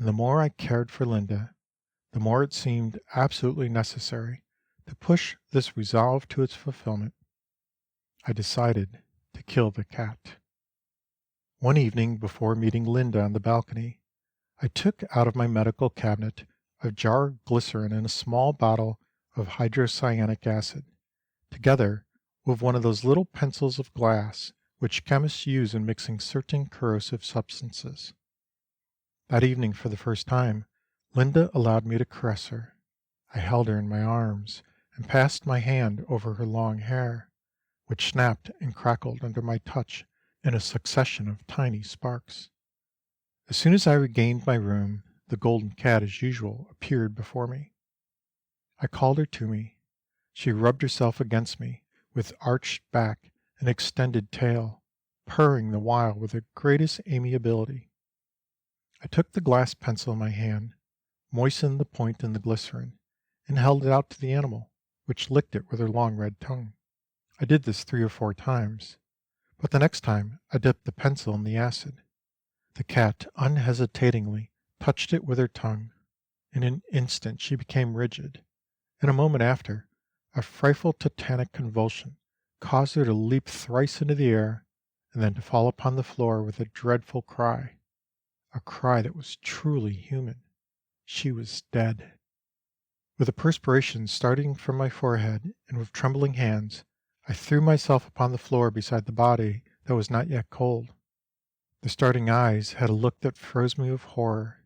and the more I cared for Linda, the more it seemed absolutely necessary to push this resolve to its fulfillment. I decided to kill the cat. One evening before meeting Linda on the balcony, I took out of my medical cabinet a jar of glycerin and a small bottle of hydrocyanic acid, together with one of those little pencils of glass which chemists use in mixing certain corrosive substances. That evening, for the first time, Linda allowed me to caress her. I held her in my arms and passed my hand over her long hair, which snapped and crackled under my touch in a succession of tiny sparks. As soon as I regained my room, the golden cat, as usual, appeared before me. I called her to me. She rubbed herself against me, with arched back and extended tail, purring the while with the greatest amiability. I took the glass pencil in my hand, moistened the point in the glycerin, and held it out to the animal, which licked it with her long red tongue. I did this 3 or 4 times, but the next time I dipped the pencil in the acid. The cat unhesitatingly touched it with her tongue. In an instant she became rigid, and a moment after, a frightful tetanic convulsion caused her to leap thrice into the air, and then to fall upon the floor with a dreadful cry, a cry that was truly human. She was dead. With the perspiration starting from my forehead, and with trembling hands, I threw myself upon the floor beside the body that was not yet cold. The starting eyes had a look that froze me with horror.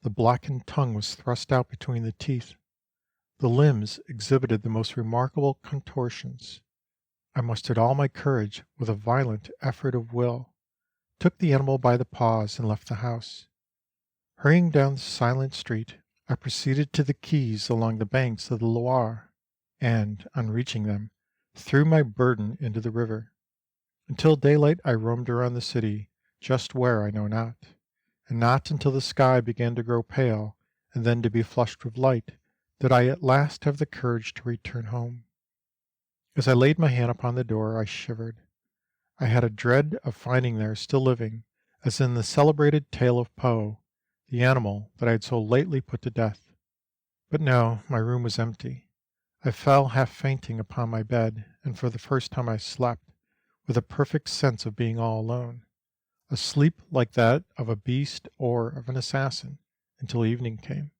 The blackened tongue was thrust out between the teeth. The limbs exhibited the most remarkable contortions. I mustered all my courage with a violent effort of will, took the animal by the paws, and left the house. Hurrying down the silent street, I proceeded to the quays along the banks of the Loire, and, on reaching them, threw my burden into the river. Until daylight I roamed around the city, just where I know not, and not until the sky began to grow pale and then to be flushed with light did I at last have the courage to return home. As I laid my hand upon the door, I shivered. I had a dread of finding there, still living, as in the celebrated tale of Poe, the animal that I had so lately put to death. But no, my room was empty. I fell half fainting upon my bed, and for the first time I slept, with a perfect sense of being all alone, a sleep like that of a beast or of an assassin, until evening came.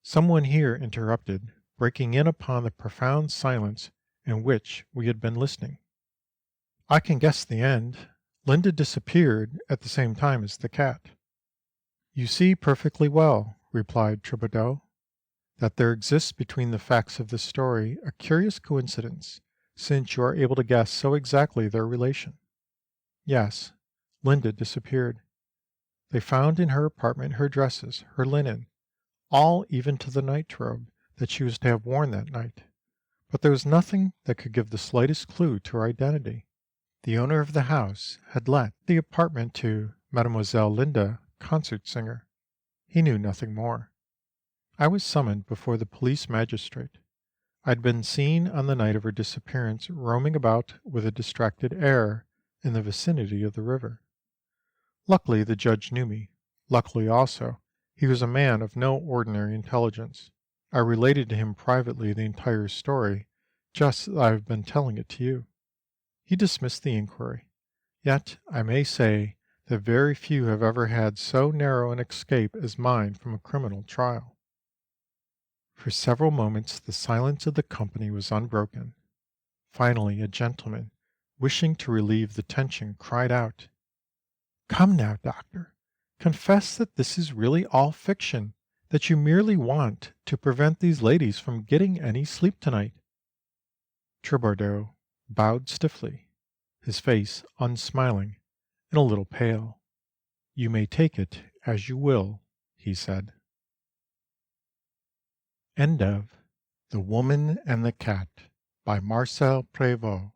Someone here interrupted, breaking in upon the profound silence in which we had been listening. I can guess the end. Linda disappeared at the same time as the cat. You see perfectly well, replied Thibodeau, that there exists between the facts of this story a curious coincidence, since you are able to guess so exactly their relation. Yes, Linda disappeared. They found in her apartment her dresses, her linen, all even to the nightrobe that she was to have worn that night, but there was nothing that could give the slightest clue to her identity. The owner of the house had let the apartment to Mademoiselle Linda, concert singer. He knew nothing more. I was summoned before the police magistrate. I had been seen on the night of her disappearance roaming about with a distracted air in the vicinity of the river. Luckily the judge knew me. Luckily also he was a man of no ordinary intelligence. I related to him privately the entire story, just as I have been telling it to you. He dismissed the inquiry. Yet I may say that very few have ever had so narrow an escape as mine from a criminal trial. For several moments the silence of the company was unbroken. Finally a gentleman, wishing to relieve the tension, cried out, "Come now, doctor, confess that this is really all fiction, that you merely want to prevent these ladies from getting any sleep tonight." Thibodeau bowed stiffly, his face unsmiling and a little pale. "You may take it as you will," he said. End of The Woman and the Cat by Marcel Prévost.